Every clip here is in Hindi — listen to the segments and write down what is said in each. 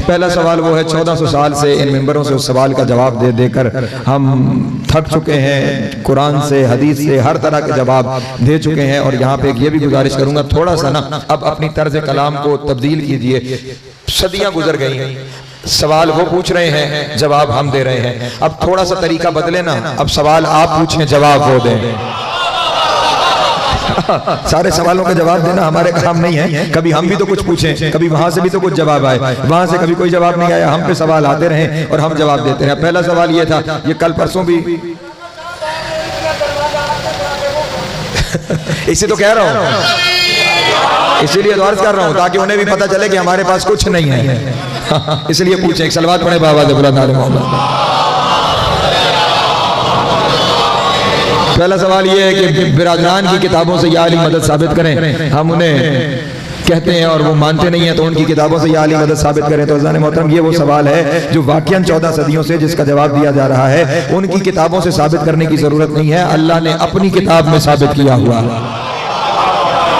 पहला सवाल वो है, 1400 साल से इन मेंबरों से उस सवाल का जवाब दे देकर हम थक चुके हैं। कुरान से, हदीस से, हर तरह के जवाब दे चुके हैं। और यहाँ पे ये भी गुजारिश करूंगा, थोड़ा सा ना अब अपनी तर्ज कलाम को तब्दील कीजिए। सदियां गुजर गई हैं, सवाल वो पूछ रहे हैं, जवाब हम दे रहे हैं। अब थोड़ा सा तरीका बदले ना, अब सवाल आप पूछें, जवाब वो दें। सारे सवालों का जवाब देना हमारे काम नहीं है। कभी हम भी तो कुछ पूछें, कभी वहां से भी तो कुछ जवाब आए, वहां से कभी कोई जवाब नहीं आया, हम पे सवाल आते रहे और हम जवाब देते रहे। पहला सवाल ये था, ये कल परसों भी इसी तो कह रहा हूं, इसीलिए अर्ज कर रहा हूं ताकि उन्हें भी पता चले कि हमारे पास कुछ नहीं है। इसलिए पूछे। एक सलवात पढ़े बाबा मोहम्मद। पहला सवाल ये है कि बिरादरान की किताबों से या अली मदद साबित करें। हम उन्हें कहते हैं और वो मानते नहीं है, तो उनकी किताबों से या अली मदद साबित करें। तो अज़ान मोहतरम, ये वो सवाल है जो वाकईन 14 सदियों से जिसका जवाब दिया जा रहा है। उनकी किताबों से साबित करने की जरूरत नहीं है, अल्लाह ने अपनी किताब में साबित किया हुआ है।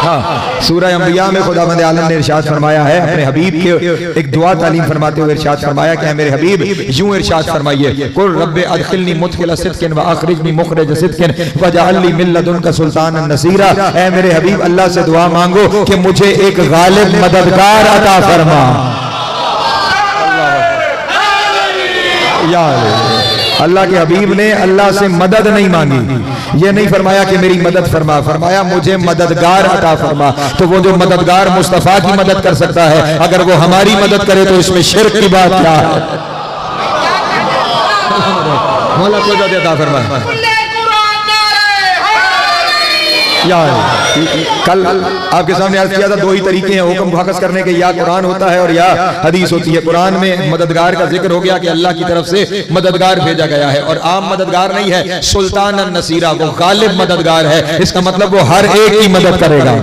हाँ, सूरह अंबिया में खुदावंद आलम ने इरशाद फरमाया है, अपने हबीब के एक दुआ तालीम फरमाते हुए इरशाद फरमाया कि मेरे हबीब यूं इरशाद फरमाइए, कुल रब्बे अदखिलनी मुदखिल सिद्किन व अखरिजनी मुखरिज सिद्किन वजअलनी मिन लदुनका सुल्तानन नसीरा। ऐ मेरे हबीब, अल्लाह से दुआ मांगो कि मुझे एक गालिब मददगार अता फरमा। अल्लाह के हबीब ने अल्लाह से मदद नहीं मांगी, ये नहीं फरमाया कि मेरी मदद फरमा, फरमाया मुझे मददगार अता फरमा। तो वो जो मददगार मुस्तफा की मदद कर सकता है, अगर वो हमारी मदद करे तो इसमें शिर्क की बात क्या है? मौला को अता फरमा। कल आपके सामने अर्ज किया था, दो ही तरीके हैं हुक्म वाकस करने के, या कुरान होता है और या हदीस होती है। कुरान में मददगार का जिक्र हो गया कि अल्लाह की तरफ से मददगार भेजा गया है, और आम मददगार नहीं है, सुल्तान नसीरा, वो गालिब मददगार है। इसका मतलब वो हर एक की मदद करेगा,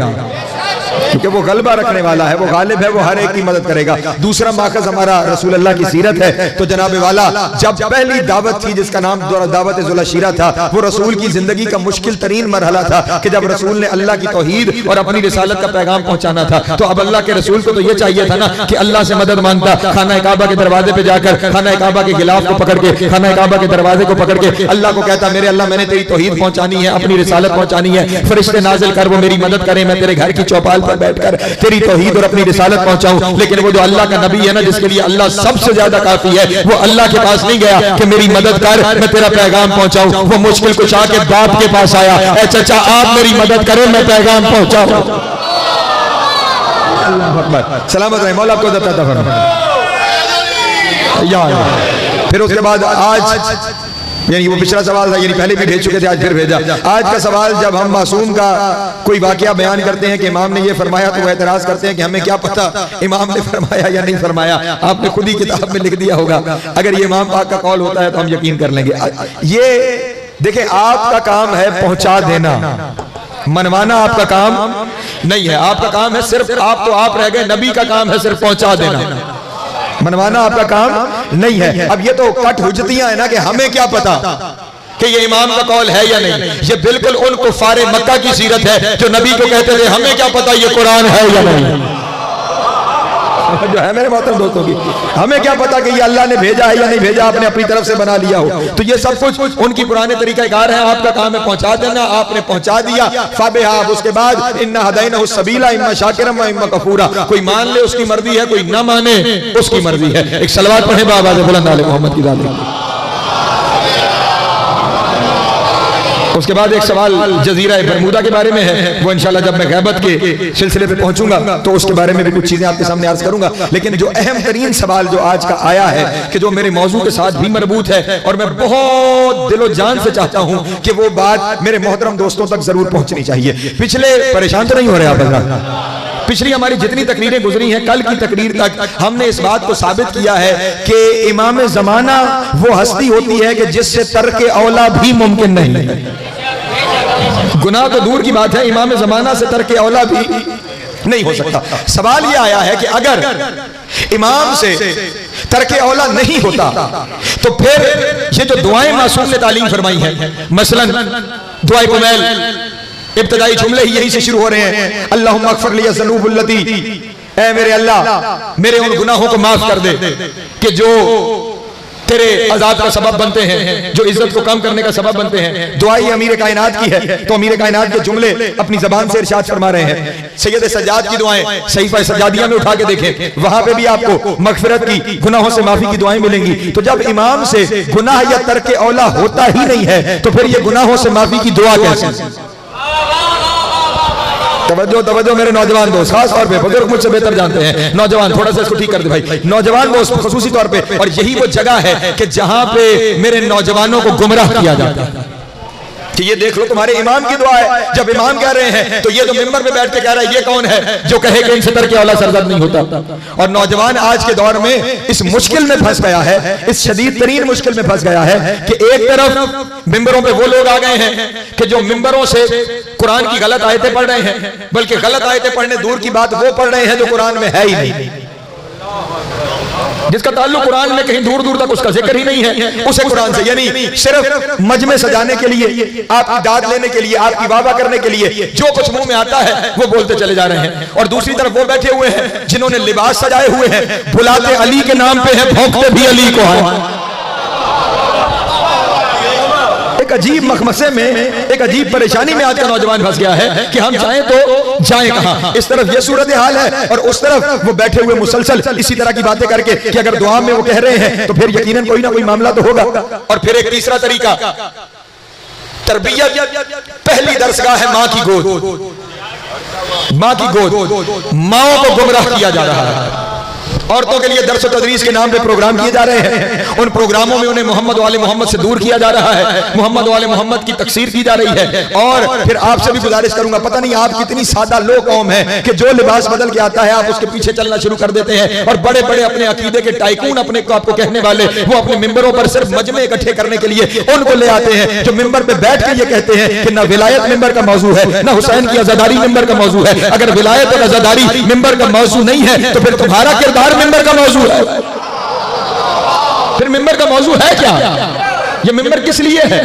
क्योंकि वो गलबा रखने वाला है, वो गालिब है, वो हर एक की मदद करेगा। दूसरा माखज़ हमारा रसूल अल्लाह की सीरत है। तो जनाब वाला, जब पहली दावत थी जिसका नाम दावत ज़ुलशीरा था, वो रसूल की जिंदगी का मुश्किल तरीन मरहला था कि जब रसूल ने अल्लाह की तौहीद और अपनी रिसालत का पैगाम पहुंचाना था। तो अब अल्लाह के रसूल को तो ये चाहिए था ना कि अल्लाह से मदद मांगता, खाना काबा के दरवाजे पे जाकर खाना काबा के गिलाफ को पकड़ के, खाना काबा के दरवाजे को पकड़ के अल्लाह को कहता, मेरे अल्लाह मैंने तेरी तौहीद पहुंचानी है, अपनी रिसालत पहुंचानी है, फरिश्ते नाजिल कर वो मेरी मदद करें, मैं तेरे घर की चौपाल पर बैठकर तेरी तौहीद और अपनी रिसालत पहुंचाऊं। लेकिन वो जो अल्लाह का नबी है ना, जिसके लिए अल्लाह सबसे ज्यादा काफी है, वो अल्लाह के पास नहीं गया कि मेरी मदद कर, मैं तेरा पैगाम पहुंचाऊं। वो मुश्किल कुशा के बाप के पास आया, ऐ चाचा आप मेरी मदद करें, मैं पैगाम पहुंचाऊं। सलामत रहे, मौला आपको अता फरमाए। फिर उसके बाद आज, यानी वो पिछला सवाल था, यानी पहले भी भेज चुके थे, आज फिर भेजा। आज का सवाल, जब हम मासूम का कोई वाकया बयान करते हैं कि इमाम ने ये फरमाया, तो वो एतराज करते हैं कि हमें क्या पता इमाम ने फरमाया या नहीं फरमाया, आपने खुद ही किताब में लिख दिया होगा। अगर ये इमाम पाक का कौल होता है तो हम यकीन कर लेंगे। ये देखें, आपका काम है पहुंचा देना, मनवाना आपका काम नहीं है। आपका काम है सिर्फ, आप तो आप रह गए, नबी का काम है सिर्फ पहुंचा देना, मनवाना आपका काम नहीं है। अब ये तो कट हुज्जतियां है ना कि हमें क्या पता कि ये इमाम का कौल है या नहीं। ये बिल्कुल उन कुफारे मक्का की सीरत है जो नबी को कहते थे हमें क्या पता ये कुरान है या नहीं। जो है मेरे मोहतरम दोस्तों की, हमें क्या पता कि ये अल्लाह ने भेजा है या नहीं भेजा, आपने अपनी तरफ से बना लिया हो। तो ये सब कुछ उनकी पुराने तरीक़ाकार है, आपका काम है पहुंचा देना, आपने पहुंचा दिया, फाबेहा। उसके बाद इन्ना हदैनाहु सबीला इम्मा शाकिरम व इम्मा कफूरा, कोई मान ले उसकी मर्जी है, कोई ना माने उसकी मर्जी है। एक सलवात पढ़े बाबा बुलंद आले मोहम्मद की जात। उसके बाद एक सवाल जजीरा बरमूदा के बारे में है, वो इंशाल्लाह जब मैं गैबत के सिलसिले पे पहुंचूंगा तो उसके बारे में भी कुछ चीजें आपके सामने अर्ज करूंगा। लेकिन जो अहम तरीन सवाल जो आज का आया है, कि जो मेरे मौजू के साथ भी मरबूत है, और मैं बहुत दिलो जान से चाहता हूं कि वो बात मेरे मोहतरम दोस्तों तक जरूर पहुंचनी चाहिए। पिछले परेशान तो नहीं हो रहे आप? पिछली हमारी जितनी तकरीरें गुजरी हैं, कल की तकरीर तक हमने इस बात को साबित किया है कि इमाम ज़माना वो हस्ती होती है कि जिससे तर्क औला भी मुमकिन नहीं है। गुनाह तो दूर की बात है, इमाम ज़माना से तर्क औला भी नहीं हो सकता। सवाल ये आया है कि अगर इमाम से तर्क औला नहीं होता तो फिर ये जो दुआएं मासूम ने तालीम फरमाई है, मसलन दुआए कुमैल, इब्तदाई जुमले ही यही से शुरू हो रहे हैं, अल्लाहुम्मा अग़फ़िर ली ज़ुनूबल्लती ऐ मेरे अल्लाह मेरे उन गुनाहों को माफ कर दे कि जो तेरे अजाब का सबब बनते हैं, जो इज्जत को कम करने का सबब बनते हैं। दुआ ही अमीर कायनात की है, तो अमीर कायनात के जुमले अपनी जबान से इरशाद फरमा रहे हैं। सैयद सज्जाद की दुआएं सहीफा सज्जादिया में उठा के देखें, वहां पे भी आपको मगफिरत की, गुनाहों से माफी की दुआएं मिलेंगी। तो जब इमाम से गुनाह या तर्क औला होता ही नहीं है तो फिर ये गुनाहों से माफी की दुआ कैसे? तवज्जो तवज्जो मेरे नौजवान दोस्त, खास तौर पे बुजुर्ग मुझसे बेहतर जानते हैं, नौजवान थोड़ा सा इसको ठीक कर दे भाई, नौजवान दोस्त खुसूसी तौर पे। और यही वो जगह है कि जहां पे मेरे नौजवानों को गुमराह किया जाता है कि ये देख लो तुम्हारे इमाम की दुआ है। जब इमाम कह रहे हैं तो ये जो मिंबर पे बैठ के कह रहा है, ये कौन है जो कहे कि इनसे तरक औला सरजद नहीं होता। और नौजवान आज के दौर में इस मुश्किल में फंस गया है, इस शदीद तरीन मुश्किल में फंस गया है कि एक तरफ मिंबरों पे वो लोग आ गए हैं कि जो मिंबरों से कुरान की गलत आयतें पढ़ रहे हैं, बल्कि गलत आयतें पढ़ने दूर की बात वो पढ़ रहे हैं जो कुरान में है ही नहीं, जिसका ताल्लुक कुरान में कहीं दूर दूर तक उसका जिक्र ही नहीं है उसे कुरान से। यानी सिर्फ मजमे सजाने के लिए, आपकी दाद लेने के लिए, आपकी वाह वाह करने के लिए जो कुछ मुंह में आता है वो बोलते चले जा रहे हैं। और दूसरी तरफ वो बैठे हुए हैं जिन्होंने लिबास सजाए हुए हैं, बुलाते अली के नाम पे है, भौंकते भी अली को है। एक अजीब मखमसे में, एक अजीब परेशानी में आज का नौजवान फंस गया है कि हम चाहें तो जाएं कहां। इस तरफ ये सूरत हाल है और उस तरफ वो बैठे हुए मुसलसल इसी तरह की बातें करके कि अगर दुआ में वो कह रहे हैं तो फिर यकीनन कोई ना कोई मामला तो होगा। और फिर एक तीसरा तरीका, तरबियत पहली दरसगाह है मां की गोद, मां की गोद, माओं को गुमराह किया जा रहा है। औरतों के लिए दर्स और तदरीस के नाम पे प्रोग्राम किए जा रहे हैं, उन प्रोग्रामों में उन्हें मोहम्मद वाले मोहम्मद से दूर किया जा रहा है, मोहम्मद वाले मोहम्मद की तकसीर की जा रही है। और फिर आपसे भी गुजारिश करूंगा, पता नहीं आप कितनी सादा लो कौम है कि जो लिबास बदल के आता है आप उसके पीछे चलना शुरू कर देते हैं। और बड़े बड़े अपने अकीदे के टाइकून अपने को आपको कहने वाले, वो अपने मिंबरों पर सिर्फ मजमे इकट्ठे करने के लिए उनको ले आते हैं जो मिंबर पे बैठ के ये कहते हैं कि ना विलायत मिंबर का मौजू है, ना हुसैन की आजादारी मिंबर का मौजू है। अगर विलायत और आजादारी मिंबर का मौजू नहीं है तो फिर तुम्हारा किरदार मिंबर का मौजू है। फिर मिंबर का मौजू है क्या? ये मिंबर किस लिए है?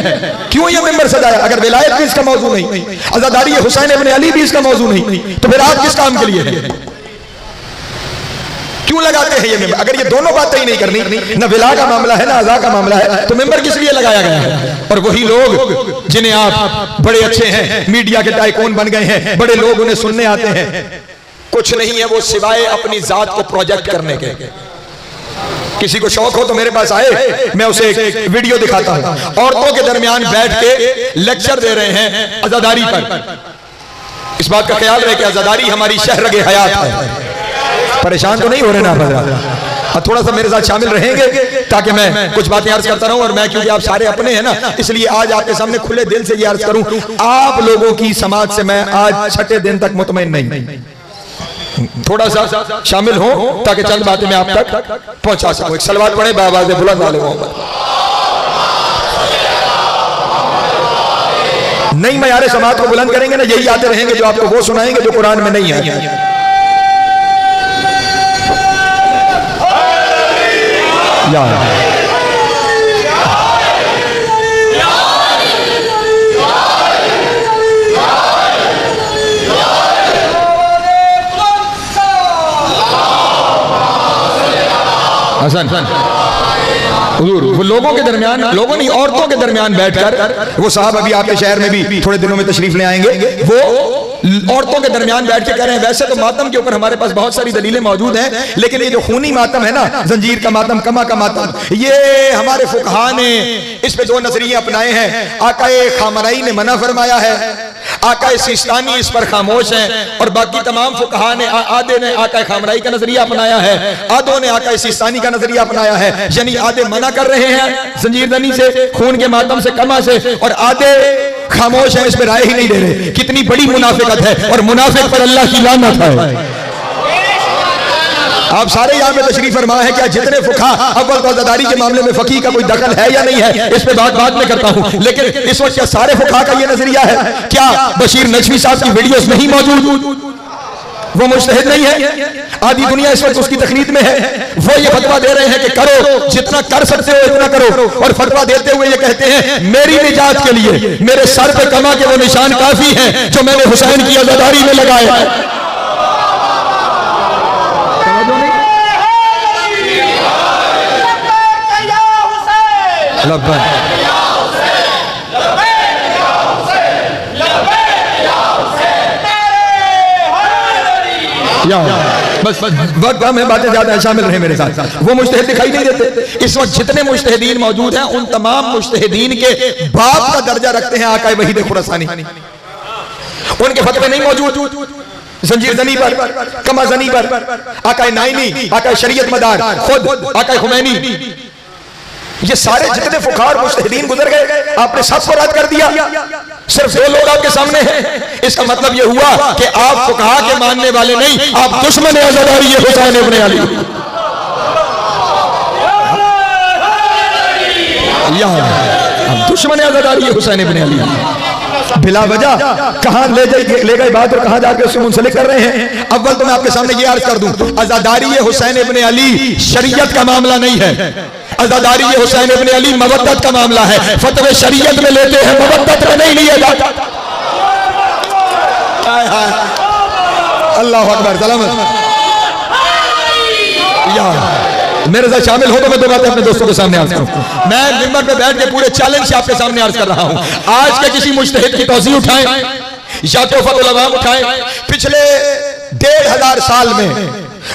क्यों ये मिंबर सजाया? अगर विलायत भी इसका मौजू नहीं, आजादारी हुसैन इब्न अली भी इसका मौजू नहीं, तो फिर आप किस काम के लिए है? क्यों लगाते हैं ये मिंबर? अगर ये दोनों बातें ही नहीं करनी, ना विला का मामला है ना अज़ा का मामला है, तो मिंबर किस लिए लगाया गया है? और वही लोग जिन्हें आप बड़े अच्छे हैं, मीडिया के टाइकून बन गए हैं, बड़े लोग उन्हें सुनने आते हैं, कुछ नहीं है वो सिवाय अपनी जात को प्रोजेक्ट करने के। किसी को शौक हो तो मेरे पास आए, मैं उसे एक वीडियो दिखाता हूं। औरतों के दरमियान बैठ के लेक्चर दे रहे हैं आजादारी पर। इस बात का ख्याल रहे कि आजादारी हमारी शहरगे हयात है। परेशान तो नहीं हो रहे ना आप? थोड़ा सा मेरे साथ शामिल रहेंगे ताकि मैं कुछ बातें अर्ज करता रहूं। और मैं, क्योंकि आप सारे अपने हैं ना, इसलिए आज आपके सामने खुले दिल से ये अर्ज करूं, आप लोगों की समाज से मैं आज छठे दिन तक मुतमईन नहीं। थोड़ा सा शामिल हो ताकि चंद बातें मैं आप तक पहुंचा सकूं। एक सलवात पढ़े बावाज़े बुलंद वाले मोहम्मद। नहीं मयारे समाज को बुलंद करेंगे ना, यही आते रहेंगे जो आपको वो सुनाएंगे जो कुरान में नहीं है। हसन हुजूर वो लोगों के दरमियान, लोगों नहीं औरतों के दरमियान बैठकर, वो साहब अभी आपके शहर में भी थोड़े दिनों में तशरीफ ले आएंगे, वो औरतों के दरमियान बैठ के कह रहे हैं वैसे तो मातम के ऊपर हमारे पास बहुत सारी दलीलें मौजूद हैं, लेकिन ये जो खूनी मातम है ना, जंजीर का मातम, कमा का मातम, ये हमारे फुकहा ने इस पे दो नजरिए अपनाए हैं। आकाए खामराई ने मना फरमाया है, आकाए सिस्तानी इस पर खामोश हैं, और बाकी तमाम फुकहा ने, आधे ने आकाए खामराई का नजरिया अपनाया है, आधों ने आकाए सिस्तानी का नजरिया अपनाया है। यानी आधे मना कर रहे हैं जंजीरदनी से, खून के मातम से, कमा से, और आधे खामोश है, इस पे राय ही नहीं दे रहे। कितनी बड़ी मुनाफिकत है, और मुनाफिक पर अल्लाह की लानत है। आप सारे यहाँ पे तशरीफ फरमा है, क्या जितने फुकहा, अव्वल तो आज़ादारी के मामले में फकीह का कोई दखल है या नहीं है, इस पे बात में करता हूँ, लेकिन इस वक्त क्या सारे फुकहा का ये नजरिया है? क्या बशीर नजवी साहब की वीडियोस नहीं मौजूद? वो मुज्तहिद नहीं है? आधी दुनिया इस वक्त उसकी तकलीद में है। वो ये फतवा दे रहे हैं कि करो, जितना कर सकते हो इतना करो, और फतवा देते हुए ये कहते हैं मेरी निजात के लिए मेरे सर पे कमा के वो निशान काफी हैं जो मैंने हुसैन की आज़ादारी में लगाए। बस वक्त हमें बातें ज्यादा शामिल रहे मेरे साथ। वो मुज्तहिद दिखाई नहीं देते। इस वक्त जितने मुज्तहिदीन मौजूद हैं उन तमाम मुज्तहिदीन के बाप का दर्जा रखते हैं आका वहीद खुरासानी। उनके फतवे नहीं मौजूद जंजीर जनी पर, कमा जनी पर, आका नाइनी, आका शरीयत मदार, खुद आका खुमैनी, ये सारे जितने फुकार मुज्तहिदीन गुजर गए, आपने सबको रद्द कर दिया। सिर्फ दो लोग आपके सामने हैं। इसका मतलब यह हुआ कि आप फुकहा के मानने वाले नहीं, आप दुश्मन अज़दारी हुसैन इब्न अली। आप दुश्मन अज़दारी हुसैन इब्न अली बिला वजह कहां ले गए बात और कहां जाकर उससे मुंसलिक कर रहे हैं। अव्वल तो मैं आपके सामने ये अर्ज कर दूं, अज़दारी हुसैन इब्न अली शरीयत का मामला नहीं है। अज़दारी हुसैन इब्न अली मवद्दत का मामला है। फतवे शरीयत में लेते हैं, मवद्दत में नहीं लिया जाता। अल्लाह अकबर। सलामत मेरे साथ शामिल हो तो मैं दो बातें अपने दोस्तों के सामने अर्ज करूं। मैं मिंबर पे बैठ के पूरे चैलेंज से आपके सामने अर्ज कर रहा हूं। आज के किसी मुज्तहिद की तौज़ीह उठाएं या तोहफ़तुल अवाम उठाएं। पिछले 1500 साल में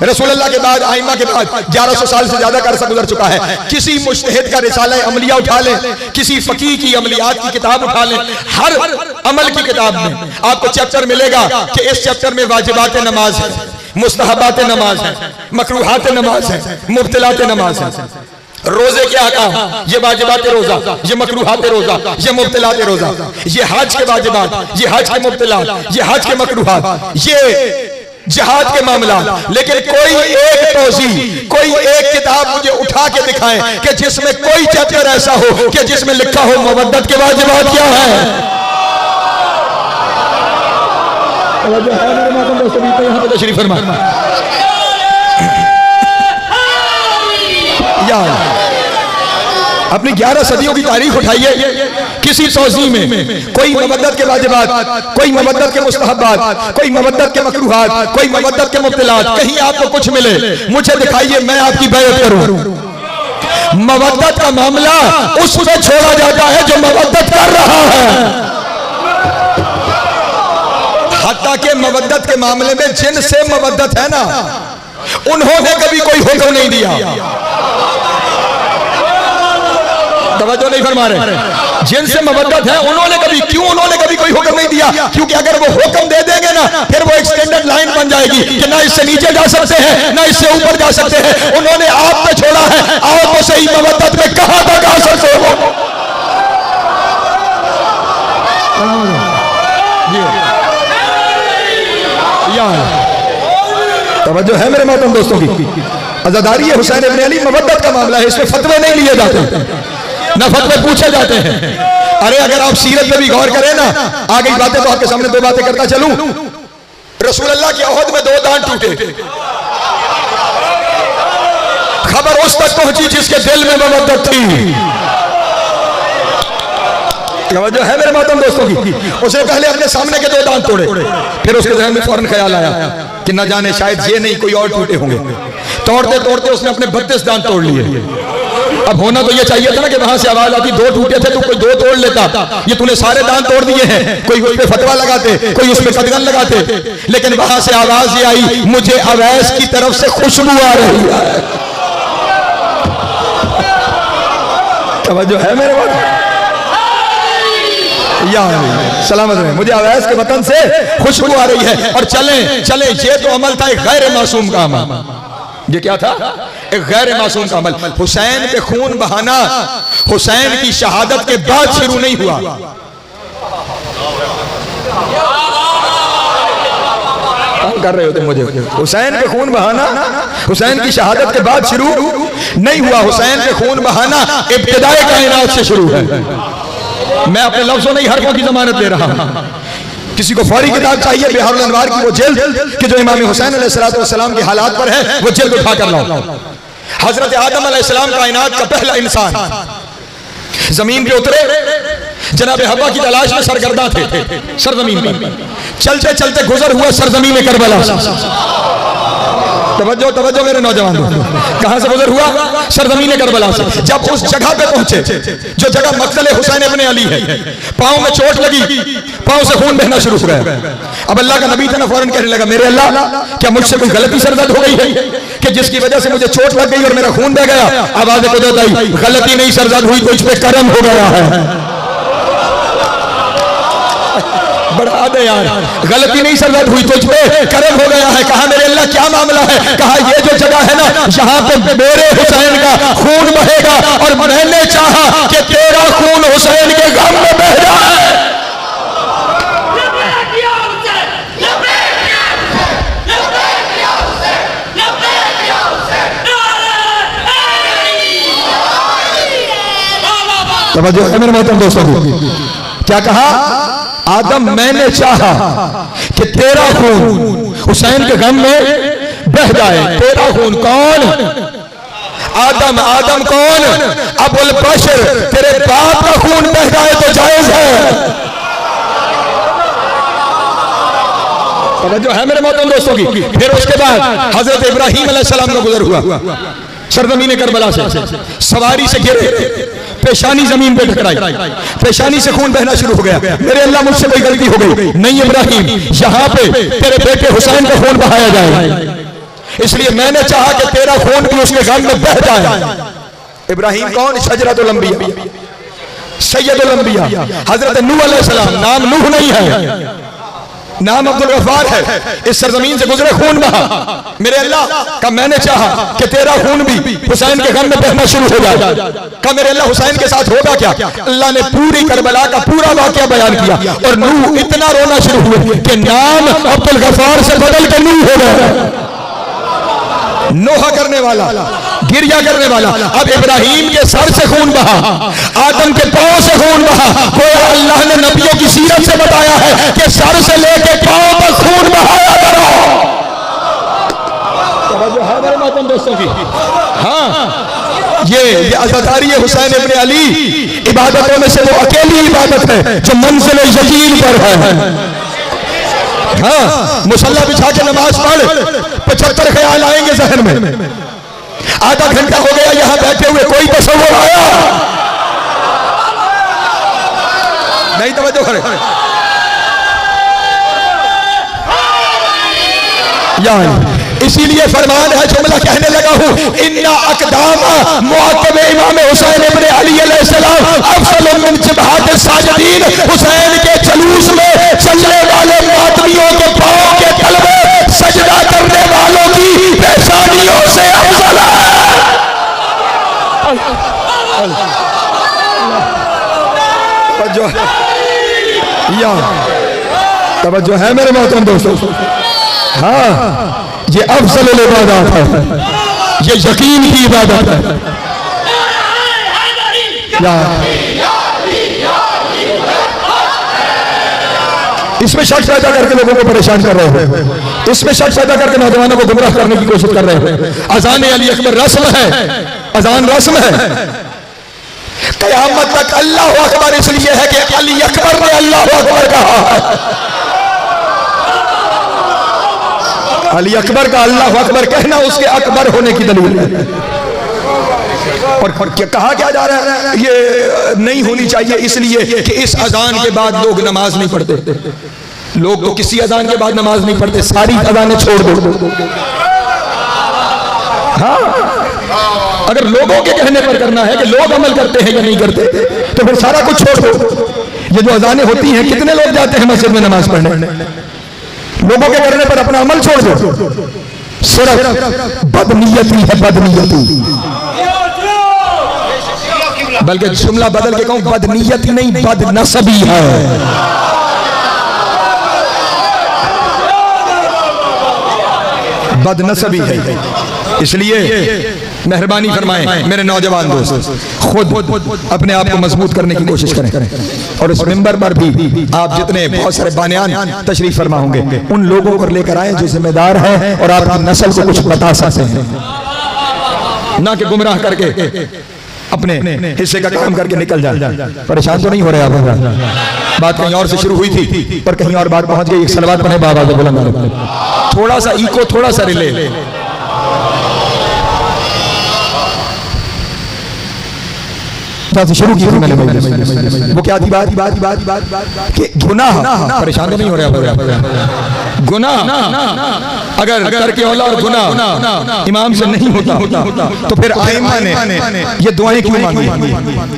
रसूलुल्लाह के बाद, आइमा के बाद 1100 साल से ज्यादा का अरसा गुजर चुका है। किसी मुज्तहिद का रिसाला अमलिया उठा लें, किसी फकीह की अमलियात की किताब उठा लें, हर अमल की किताब में आपको चैप्टर मिलेगा कि इस चैप्टर में वाजिबात नमाज है, मुस्तहबात नमाज है, मकरूहात नमाज है, मुब्तिलात नमाज है। रोजे क्या काम, ये वाजिबात रोजा, ये मकरूहात रोजा, ये मुब्तिलात रोजा, ये हज के वाजिबात, ये हज के मुब्तिलात, ये हज के मकरूहात, ये जिहाद के मामला। लेकिन कोई एक तौज़ीह, कोई एक किताब मुझे उठा के दिखाएं कि जिसमें कोई चैप्टर ऐसा हो कि जिसमें लिखा हो मवद्दत के वाजिबात क्या है। तशरीफ फरमा। अपनी 11 सदियों की तारीख उठाइए, किसी तौज़ीह में कोई मवद्दत के वाजिबात, कोई मवद्दत के मुस्तहबात, कोई मवद्दत के मकरूहात, कोई मवद्दत के मुब्तिलात, कहीं आपको कुछ मिले मुझे दिखाइए, मैं आपकी बैअत करूं। मवद्दत का मामला उस पे छोड़ा जाता है जो मवद्दत कर रहा है। हत्ता के मवद्दत के मामले में जिनसे मवद्दत है ना, उन्होंने कभी कोई हुक्म नहीं दिया। तवज्जो नहीं फरमा रहे। जिनसे मवद्दत है उन्होंने कभी कोई हुक्म नहीं दिया, क्योंकि अगर वो हुक्म दे देंगे ना फिर वो एक स्टैंडर्ड लाइन बन जाएगी कि ना इससे नीचे जा सकते हैं ना इससे ऊपर जा सकते हैं। उन्होंने आप पे छोड़ा है, आओ तो सही मवद्दत में कहां तक आ सकते हो। तवज्जो है मेरे मोहतरम दोस्तों की। अज़दारी हुसैन इब्न अली मवद्दत का मामला है, इसमें फतवे नहीं लिए जाते, न फतवे पूछे जाते हैं। अरे अगर आप सीरत में भी गौर करें ना, आगे की बातें तो आपके सामने दो बातें करता चलूं। रसूलुल्लाह की ओहद में 2 दांत टूटे, खबर उस तक पहुंची जिसके दिल में मवद्दत थी। जो है मेरे मोहतरम दोस्तों की, उसने पहले अपने सामने के 2 दांत तोड़े, फिर उसके ज़हन में फौरन ख्याल आया कि न जाने शायद ये नहीं कोई और टूटे होंगे। तोड़ते तोड़ते उसने अपने 32 दांत तोड़ लिए। अब होना तो ये चाहिए था ना कि वहां से आवाज आती 2 टूटे थे तो कोई 2 तोड़ लेता। ये तूने सारे दांत तोड़ दिए हैं, कोई उस पे फतवा लगाते, कोई उस पे कदगन लगाते। लेकिन वहां से आवाज ये आई, मुझे अवैस की तरफ से खुशबू आ रही है। तवज्जो है मेरे बात। सलामत रहे, मुझे अवैस के वतन से खुशबू आ रही है। और चलें चलें, ये तो अमल था एक गैर मासूम का अमल। ये क्या था? एक गैर मासूम का अमल। हुसैन पे खून बहाना हुसैन की शहादत के बाद शुरू नहीं हुआ। कर रहे होते मुझे, हुसैन पे खून बहाना हुसैन की शहादत के बाद शुरू नहीं हुआ। हुसैन पे खून बहाना इब्तिदाए कायनात से शुरू है। मैं अपने लफ्जों नहीं हरफों की जमानत दे रहा हूं। किसी को फौरी किताब चाहिए बिहारुल अनवार की, वो जिल्द कि जो इमाम हुसैन अलैहिस्सलाम के हालात पर है, वो जिल्द उठा कर लाओ। हजरत आदम अलैहिस्सलाम कायनात का पहला इंसान जमीन पे उतरे, जनाब हवा की तलाश में सरगर्दा थे सरजमीन पर। चलते चलते गुजर हुआ सरजमीन करबला। तवज्जो तवज्जो मेरे नौजवान, कहां से गुजर हुआ? सरजमीन करबला से। जब उस जगह पे पहुंचे जो जगह मक्तल हुसैन इब्ने अली है, पांव में चोट लगी, पांव से खून बहना शुरू हो गया। अब अल्लाह का नबी था ना, फौरन कहने लगा, मेरे अल्लाह क्या मुझसे कोई गलती सरजद हो गई है कि जिसकी वजह से मुझे चोट लग गई और मेरा खून बह गया? आवाज कुदरत आई, गलती नहीं सरजद हुई तो इस पे करम हो गया है। बढ़ा दे यार, गलती नहीं सरजद हुई तो इस पे करम हो गया है। कहा मेरे अल्लाह क्या मामला है? कहा ये जो जगह है ना, यहाँ पे मेरे हुसैन का खून बहेगा और मैंने चाहा कि तेरा खून हुसैन के गम में बह जाए। मेरे मोहतरम दोस्तों, क्या कहा? आदम मैंने चाहा कि तेरा खून हुसैन के गम में बह जाए। तेरा खून कौन? आदम। आदम कौन? अबुल बशर। तेरे बाप का खून बह जाए तो जायज है। जो है मेरे मोहतरम दोस्तों की। फिर उसके बाद हजरत इब्राहीम अलैहिस्सलाम का गुजर हुआ सरजमीन करबला से। सवारी से गिरे, पेशानी जमीन पे टकराई, पेशानी से खून बहना शुरू हो गया। मेरे अल्लाह मुझसे कोई गलती हो गई नहीं इब्राहिम, यहाँ पे तेरे बेटे हुसैन का खून बहाया जाए, इसलिए मैंने चाहा कि तेरा खून भी उसके गम में बह जाए। इब्राहिम कौन? शजरतुल अंबिया, सैयदुल अंबिया, हजरत नूह अलैहिस्सलाम। नाम नूह नहीं है, नाम अब्दुल गफ्फार है। इस सरजमीन से गुजरे, खून बहा। मेरे अल्लाह का मैंने चाहा कि तेरा खून भी हुसैन के गम में बहना शुरू हो जाए। का मेरे अल्लाह हुसैन के साथ होगा क्या? अल्लाह ने पूरी करबला का पूरा वाकया बयान किया और नूह इतना रोना शुरू हुआ कि नाम अब्दुल गफ्फार से बदल के नूह हो गया। नोहा करने वाला, गिरिया करने वाला। अब इब्राहिम के सर से खून बहा, आदम के पांव से खून बहा। कोई अल्लाह ने नबियों की सीरत से बताया है कि सर से लेके पांव तक खून बहाया करो। है मेरे मोहतरम दोस्तों की। हाँ, ये अज़ादारी हुसैन इब्ने अली इबादतों में से वो अकेली इबादत है जो मंजिल यकीन पर है। हाँ, मुसल्ला बिछा के नमाज पढ़, 75 ख्याल आएंगे जहन में। आधा घंटा हो गया यहां बैठे हुए, कोई तसव्वुर आया नहीं? तवज्जो करें यार, इसीलिए फरमान है, जुमला कहने लगा हूं, इन्ना अक़दामा मुअक्किब इमाम हुसैन इब्ने अली अलैहिस्सलाम अफज़ल मिन जबहात साजिदीन। हुसैन के जुलूस में चलने वाले मातमियों के पांव के तल में सजदा करने वालों की पेशानियों से अफज़ल है। तवज्जो है मेरे मोहतरम दोस्तों। हाँ, ये अफज़ल इबादत है, ये यकीन की इबादत है। इसमें शक पैदा करके लोगों को परेशान कर रहे हो, इसमें शक पैदा करके नौजवानों को गुमराह करने की कोशिश कर रहे हो। अजान अली अकबर रस्म है, अजान रस्म है। क़यामत तक अल्लाह अकबर इसलिए है कि अली अकबर ने अल्लाह अकबर कहा है। अली अकबर का अल्लाह अकबर कहना उसके अकबर होने की दलील है। और कहा क्या जा रहा है? ये नहीं होनी चाहिए इसलिए कि इस अजान के बाद लोग नमाज नहीं पढ़ते। लोग तो किसी अजान के बाद नमाज नहीं पढ़ते, सारी अजानें छोड़ दो। हाँ, अगर लोगों के कहने पर करना है कि लोग अमल करते हैं या नहीं करते, तो फिर सारा कुछ छोड़ दो। ये जो अजानें होती हैं, कितने लोग जाते हैं मस्जिद में नमाज पढ़ने? लोगों के करने पर अपना अमल छोड़ दो। सिर्फ बदनीयती है, बदनीयती। बल्कि जुमला बदल के कहूं, बदनीयती नहीं, बदनसबी है। बदनसबी है। इसलिए मेहरबानी फरमाएं मेरे नौजवान दोस्त, खुद अपने आप को मजबूत करने की कोशिश करें। और इस मिंबर पर भी आप जितने बहुत सारे बानियान तशरीफ फरमा होंगे, उन लोगों को लेकर आए जो जिम्मेदार हैं और आपकी नस्ल को कुछ बता सकते हैं, ना कि गुमराह करके अपने हिस्से का काम करके निकल जाए। परेशान तो नहीं हो रहे आप? बात कहीं और से शुरू हुई थी पर कहीं और बात पहुंच गई। एक सलवात पढ़े बाबा बुलंद, थोड़ा सा इको, थोड़ा सा रिले। जहाँ से शुरू की थी मैंने, वो क्या थी बात कि गुनाह, परेशान तो नहीं हो रहा, गुनाह अगर करके औला और गुनाह इमाम से नहीं होता तो फिर आइमा ने ये दुआएं क्यों मांगी?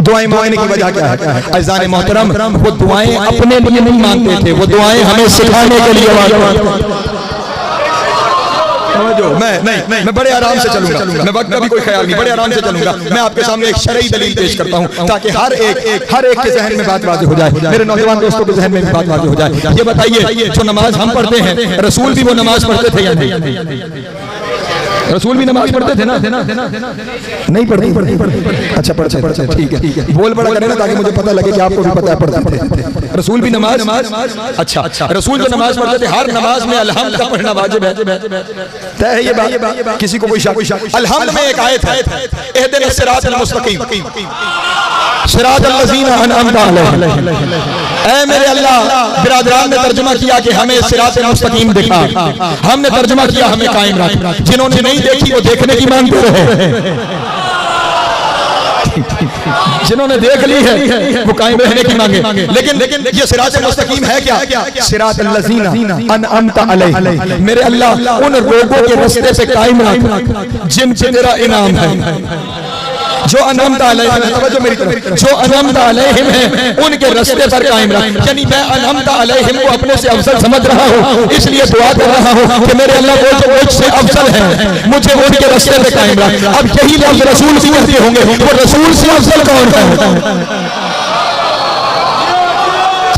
दुआएं मांगने की वजह क्या है? अज़ान मोहतरम, वो दुआएं अपने लिए नहीं मांगते थे, वो दुआएं हमें सिखाने के लिए मांगते थे। मैं बड़े आराम से चलूंगा, मैं वक्त का भी कोई ख्याल नहीं, बड़े आराम से चलूंगा। मैं आपके सामने एक शरई दलील पेश करता हूं ताकि हर एक के जहन में बात वाज़ेह हो जाए, मेरे नौजवान दोस्तों के जहन में भी बात वाज़ेह हो जाए। ये बताइए, जो नमाज हम पढ़ते हैं, रसूल भी वो नमाज पढ़ते थे या नहीं? रसूल भी नमाज पढ़ते थे ना? नहीं पढ़ते? अच्छा पढ़ते, ठीक है, बोल बड़ा करें ना ताकि मुझे पता लगे कि आपको भी पता है पढ़ते थे। रसूल भी नमाज, अच्छा, रसूल जो नमाज पढ़ते थे, हर नमाज में अलहम्द का पढ़ना वाजिब है, तय है ये बात, किसी को कोई शक? अलहम्द में एक आयत है, इहदिना सिरातल मुस्तकीम, सिरातल लज़ीना अनअमता अलैहिम। ऐ मेरे अल्लाह, बिरादरान ने तर्जुमा किया कि हमें सिरातल मुस्तकीम दिखा, हमने तर्जुमा किया हमें कायम रख। जिन्होंने नहीं देखी वो देखने की मांगते रहे, जिन्होंने देख ली है वो कायम रहने की मांगे। लेकिन ये सिरातल मुस्तकीम है क्या? सिरातल लज़ीना अनअमता अलैहिम, मेरे अल्लाह उन लोगों के रास्ते पे कायम रख जिन पे तेरा इनाम है। जो अनअमता अलैहिम है, तवज्जो मेरी तरफ, जो अनअमता अलैहिम है उनके रास्ते पर कायम रख। यानी मैं अनअमता अलैहिम को अपने से अफजल समझ रहा हूँ, इसलिए दुआ कर रहा हूँ कि मेरे अल्लाह वो जो मुझसे अफजल है मुझे उनके रास्ते पे कायम रख। अब यही लफ्ज़ रसूल भी कहते होंगे, वो रसूल से अफजल कौन है?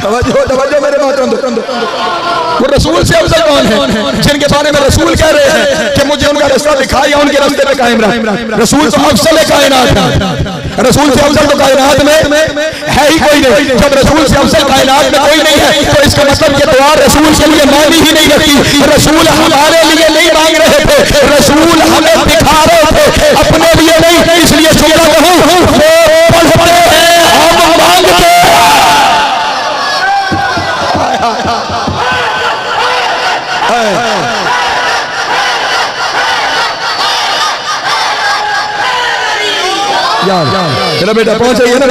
तवज्जो मेरे मोहतरम, वो रसूल से अफजल कौन है? जिनके बारे में रसूल कह रहे हैं कि मुझे उनका रास्ता दिखा या उनके रास्ते पे कायम रख। रसूल तो अफजल है कायनात है, रसूल से अफजल तो कायनात में है ही कोई नहीं। जब रसूल से अफजल कायनात में कोई नहीं है तो इसका मतलब ये दुआ रसूल के लिए मांगी ही नहीं रहती। रसूल हमारे लिए नहीं मांग रहे थे, रसूल हमें दिखा रहे थे, अपने लिए नहीं। इसलिए जुमला कहूं, वो पढ़ते हैं, हम मांगते हैं। यार बेटा पहुंच रही है ना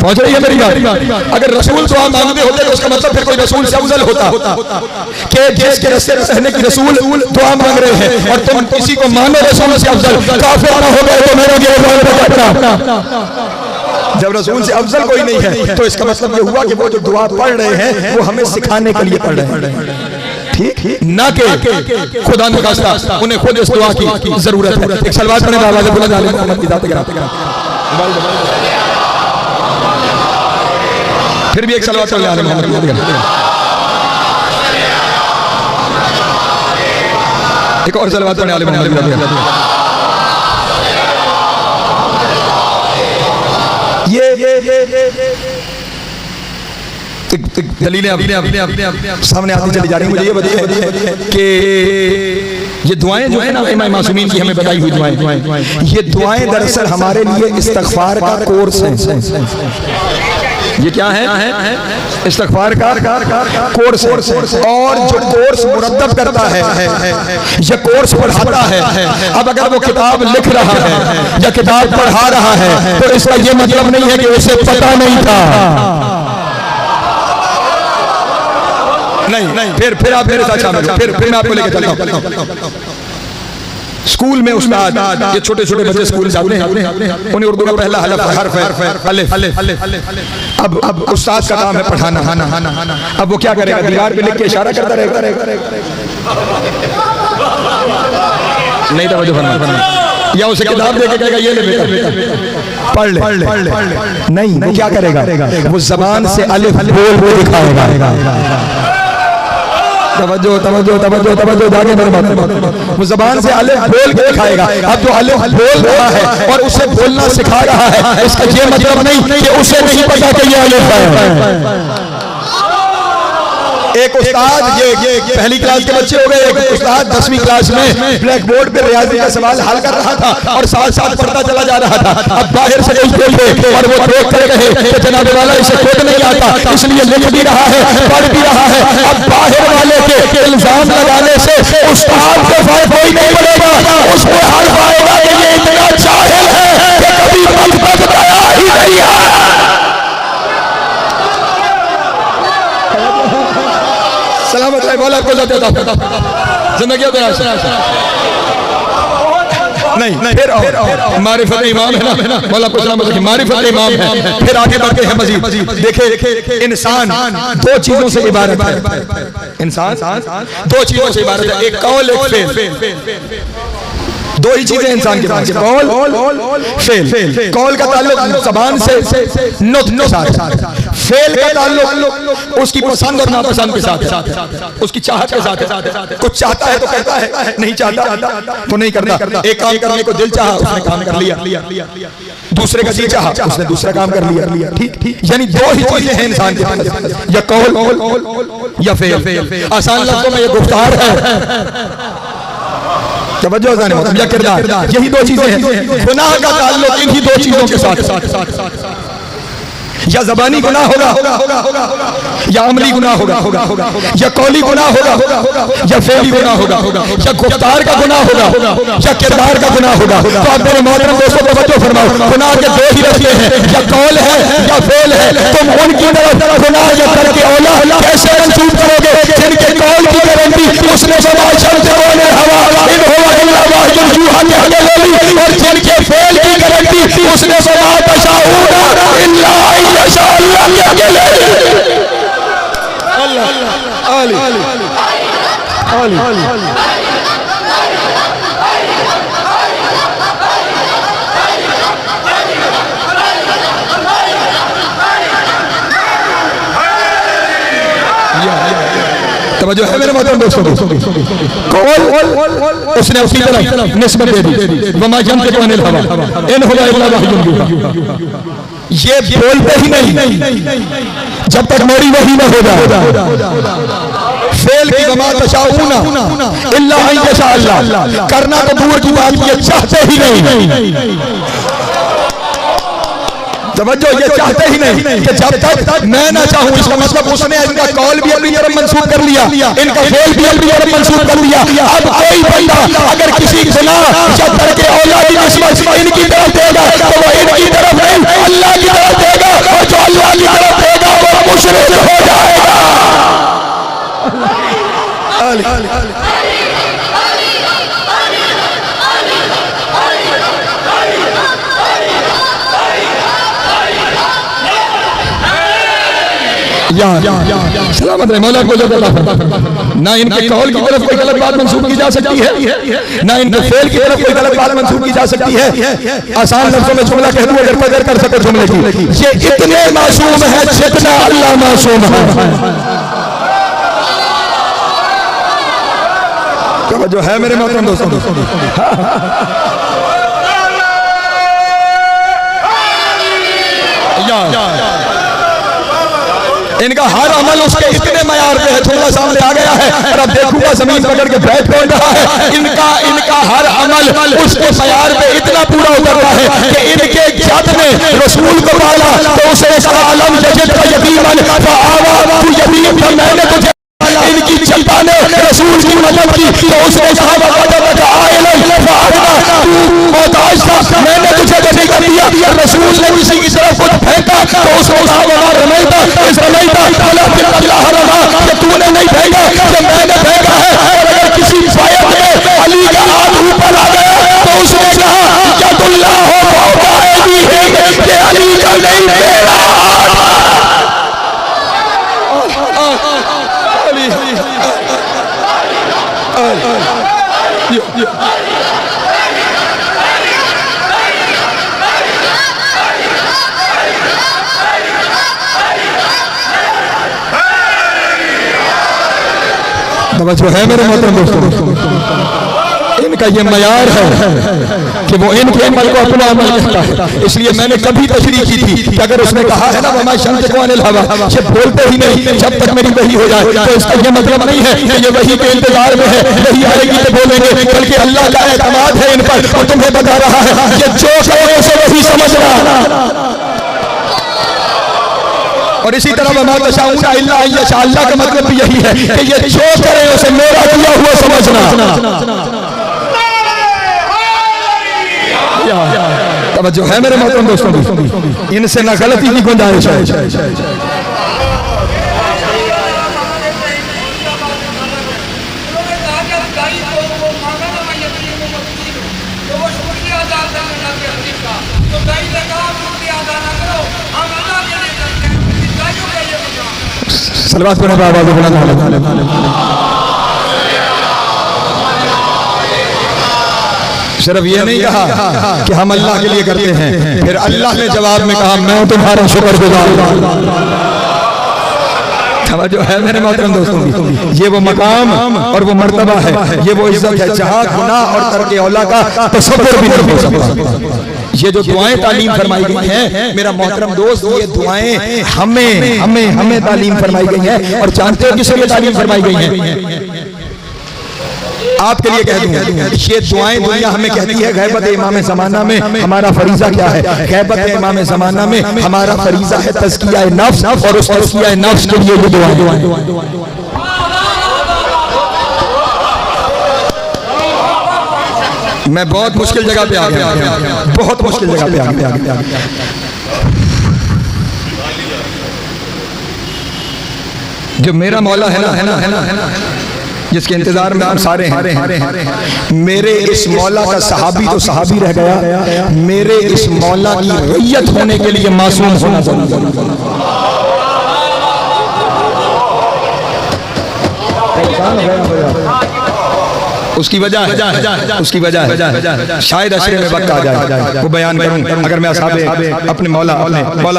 पहुंच रही है मेरी बात। अगर रसूल दुआ मांगते होते तो उसका मतलब फिर कोई रसूल से अफजल होता कि जिसके रास्ते में रहने की रसूल दुआ मांग रहे हैं और तुम किसी को मानो रसूल से अफजल, काफिर ना हो गए तो मेरा जब रसूल से अफजल कोई नहीं है तो इसका मतलब ये हुआ कि वो जो दुआ पढ़ रहे हैं वो हमें सिखाने के लिए पढ़ रहे हैं, ठीक ना कि खुदा ने खास्ता उन्हें खुद इस दुआ की जरूरत है। एक सलवात पढ़ने वाला है, बुलंद आले मोहम्मद की जात गिरा, फिर भी एक सलवात पढ़ने वाले मोहम्मद की जात गिरा, एक और सलवात पढ़ने वाले मोहम्मद की जात गिरा। दलीलें सामने आती चली जा रही हैं। मुझे ये बताइए कि ये दुआएं जो है ना इमाम मासूमीन की हमें बताई हुई दुआएं, ये दुआएं दरअसल हमारे लिए इस्तिग़फ़ार का कोर्स है। ये क्या है? इस्तिग़फ़ार का कोर्स है। और जो कोर्स मुरत्तब करता है ये कोर्स पढ़ाता है। अब अगर वो किताब लिख रहा है या किताब पढ़ा रहा है तो इसका ये मतलब नहीं है कि उसे पता नहीं था। नहीं, फिर आप मेरे साथ शामिल हो, फिर मैं आपको लेके चलता हूं। स्कूल में उस्ताद, ये छोटे छोटे बच्चे स्कूल जाते हैं, उन्हें उर्दू का पहला हर्फ अलिफ। अब उस्ताद का काम है पढ़ाना। अब वो क्या करेगा? दीवार पे लिख के इशारा करता रहेगा, नहीं तवज्जो फरमाना, या उसे किताब देके कहेगा ये ले बेटा पढ़ ले। नहीं, वो क्या करेगा? वो ज़बान से अलिफ बोल दिखाएगा। तवज्जो जाके मेरे बात, वो ज़बान से अलिफ बोल के दिखाएगा। अब जो अलिफ बोल रहा है और उसे बोलना सिखा रहा है, इसका ये मतलब नहीं कि उसे नहीं पता कि ये अलिफ है। एक उस्ताद, ये पहली क्लास के बच्चे हो गए, एक उस्ताद 10वीं क्लास में ब्लैक बोर्ड पे रियाजी का सवाल हल कर रहा था और साथ साथ पढ़ता चला जा रहा था। अब बाहर से कोई थे और वो देख कर कहे कि जनाब वाला इसे खुद नहीं आता, इसलिए लिख भी रहा है, पढ़ भी रहा है। अब बाहर वाले के इल्जाम लगाने से उस्ताद के फायदा कोई नहीं पड़ेगा, उसको हल पाएगा कि ये इतना जाहिल है कि कभी है, मौला को जिंदगी नहीं फिर मारिफत इमाम है ना, मौला को सलामत मारिफत इमाम है। फिर आगे बढ़ते हैं मजीद। देखे इंसान दो चीजों से इबारत है, इंसान दो चीजों से इबारत है, एक कौल एक फेल। दो ही चीजें इंसान के पास, कौल फेल। कौल का ताल्लुक ज़बान से नुत्क़ के साथ, फेल का ताल्लुक उसकी पसंद और नापसंद के साथ, उसकी चाहत के साथ। कुछ चाहता है तो करता है, नहीं चाहता तो नहीं करता। एक काम करने को दिल चाहा, उसने काम कर लिया। दूसरे का जी चाहा, उसने दूसरा काम कर लिया। ठीक, यानी दो ही चीजें हैं इंसान के पास, या कौल या फेल। आसान लफ्ज़ों में ये गुफ्तार है, तवज्जो जाने मतलब या किरदार, यही दो चीजें हैं। गुनाह का ताल्लुक इन्हीं दो चीजों के साथ, या ज़बानी गुनाह होगा या अमली गुनाह होगा, या कौली गुनाह होगा या फेली गुनाह होगा, या गुफ्तार का गुनाह होगा या किरदार का गुनाह होगा। तो आप मेरे मोहतरम दोस्तों तवज्जो फरमाओ, गुनाह के दो ही रस्ते हैं, या कौल है या फेल है। तुम उनकी तरफ गुनाह या करके औला कैसे मंसूब करोगे जिनके कौल की गारंटी उसने समाज चलते होने हवा इन हुआ इल्ला वाहिदुल जूहा के हमें, और जिनके फेल की गारंटी उसने समाज तशाऊना इल्ला यशाअल्लाह के अकेले। अल्लाह आली आली तवज्जो है मेरे मोहतरम दोस्तों। कौल उसने अपनी तरफ निस्बत दे दी, वमा यंतिकु अनिल हवा इन हुवा इल्ला वह्युन यूहा। ये बोलते ही नहीं जब तक मेरी वही न हो जाए। फेल की वमा तशाऊना इल्ला अन यशा अल्लाह, करना तो दूर की बात, ये चाहते ही नहीं। तवज्जो, ये चाहते ही नहीं कि जब तक मैं ना चाहूं। इसका मतलब उसने इनका कौल भी अपनी तरफ मंसूब कर लिया, इनका फेल भी अपनी तरफ मंसूब कर लिया। अब कोई बंदा अगर किसी गुनाह या तरके औलाद की निस्बत इनकी तरफ देगा तो वो इनकी तरफ नहीं अल्लाह की तरफ देगा, और जो अल्लाह की तरफ देगा वो मुशरिक हो जाएगा। सलामत रहे मौला को ना इनके कौल की तरफ कोई गलत बात मंसूब की जा सकती है, ना इनके फेल की तरफ कोई गलत बात मंसूब की जा सकती है। आसान लफ्जों में जुमला कह दूं अगर कदर कर सको जुमले की, ये इतने मासूम है जितना अल्लाह मासूम है। जो है मेरे मोहतरम दोस्तों, इनका हर अमल उसके इतने मयार पे है। थोड़ा सामने आ गया है और अब देखूंगा जमीन पकड़ के बैठ कौन रहा है। इनका हर अमल उसके मयार पे इतना पूरा उतरता है कि इनके जद ने रसूल को पाला तो उसे आलम यजिद का यतीमन फआवा, तू यतीम था मैंने तुझे। इनकी जनता ने रसूल की मदद की तो उसने कहा मोहताज था मैंने तुझे नहीं कर दिया। रसूल ने किसी की तरफ कुछ फेंका तो उसने कहा तूने नहीं फेंका तो मैंने फेंका है। और अगर किसी फायद में अली का हाथ ऊपर आ गया तो उसने कहा यदुल्लाह फौका ऐदीहिम कि अली का नहीं मेरा जो है मेरे मोहतरम दोस्तों, इनका ये मयार है कि वो इनके अमल को अपना अमल कहता है। इसलिए मैंने कभी तशरीह की थी कि अगर उसने कहा है ना वमा यंतिकु अनिल हवा, ये बोलते ही नहीं जब तक मेरी वही हो जाए, तो इसका ये मतलब नहीं है कि ये वही के इंतजार में है, वही आएगी तो बोलेंगे, बल्कि अल्लाह का एतमाद है इन पर। और तुम्हें बता रहा है कि जो कहे उसे वही समझना। और इसी तरह वमा तशाऊना इल्ला अन यशा अल्लाह का मतलब भी यही है कि ये जो करे उसे मेरा दिया हुआ समझना। तवज्जो है मेरे मोहतरम दोस्तों, इनसे ना गलती की गुंजाइश है। सलवात पढ़ने पर आवाज़ बुलंद सिर्फ ये नहीं कहा कि हम अल्लाह के लिए करते हैं, फिर अल्लाह ने जवाब में कहा मैं तुम्हारा शुक्रगुजार हूं। जो है मेरे मोहतरम दोस्तों, ये वो मकाम और वो मर्तबा है, ये वो इज्जत है जहाँ गुनाह और तर्क औला का तसव्वुर भी नहीं हो सकता। ये जो दुआएं तालीम फरमाई गई हैं मेरा मोहतरम दोस्त, ये दुआएं हमें हमें हमें तालीम फरमाई गई हैं। और जानते हो किसके लिए तालीम फरमाई गई हैं? आपके लिए कह दूं, ये दुआएं दुनिया हमें कहती है गैबत इमाम ज़माना में हमारा फरीज़ा क्या है? गैबत इमाम ज़माना में हमारा फरीज़ा है तज़किया नफ्स, और उस तज़किया नफ्स के लिए ये दुआएं। मैं बहुत मुश्किल जगह पे आ गया, बहुत मुश्किल जगह पे आ गया। जो मेरा मौला है ना जिसके इंतजार में हम सारे हैं, मेरे इस मौला का सहाबी तो सहाबी रह गया, मेरे इस मौला की रैयत होने के लिए मासूम होना जरूरी। उसकी वजह शायद अशरे में वक्त आ जाए वो बयान करूं। अगर मैं अपने मौला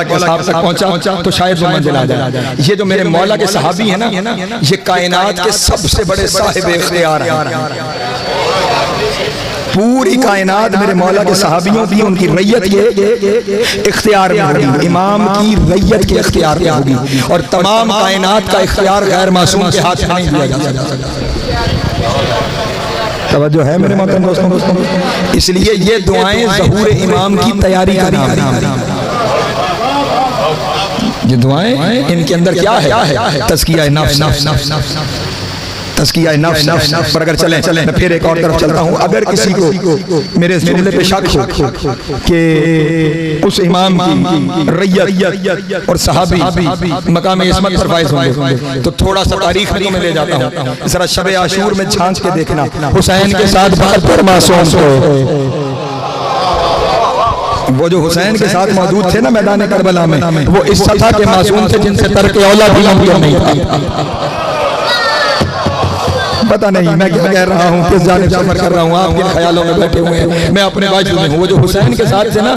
के असहाब तक पहुंचा तो शायद वो मंजिल आ जाए। ये जो मेरे मौला के सहाबी है ना, ये कायनात के सबसे बड़े साहिब इख्तियार हैं। पूरी कायनात मेरे मौला के सहाबियों की उनकी रैयत के इख्तियार में होगी, इमाम की रैयत के इख्तियार में होगी। और तमाम कायनात का इख्तियार गैर मासूम के हाथ में नहीं दिया जा सकता। तवज्जो है मेरे मोहतरम दोस्तों, इसलिए ये दुआएं ज़हूर इमाम की तैयारी का नाम है। ये दुआएं इनके अंदर क्या है? तज़किया नफ्स, तज़किया नफ्स पर अगर चलें मैं फिर एक और तरफ चलता हूँ। अगर किसी को मेरे इस जुमले पे शक हो कि उस इमाम की रैयत और सहाबी मकाम इस्मत पर फाइज होंगे तो थोड़ा सा तारीख में मैं ले जाता हूँ। जरा शब आशूर में झांक के देखना, हुसैन के साथ 72 मासूम थे। वो जो हुसैन के साथ मौजूद थे ना मैदान करबला में, वो इस सतह के मासूम थे जिनसे तर्क औला भी मुमकिन नहीं था। पता नहीं मैं क्या कह रहा हूँ, किस जानिब सफर कर रहा हूँ, आप किन ख्यालों में बैठे हुए हैं, मैं अपने बाजू में हूँ। वो जो हुसैन के साथ थे ना,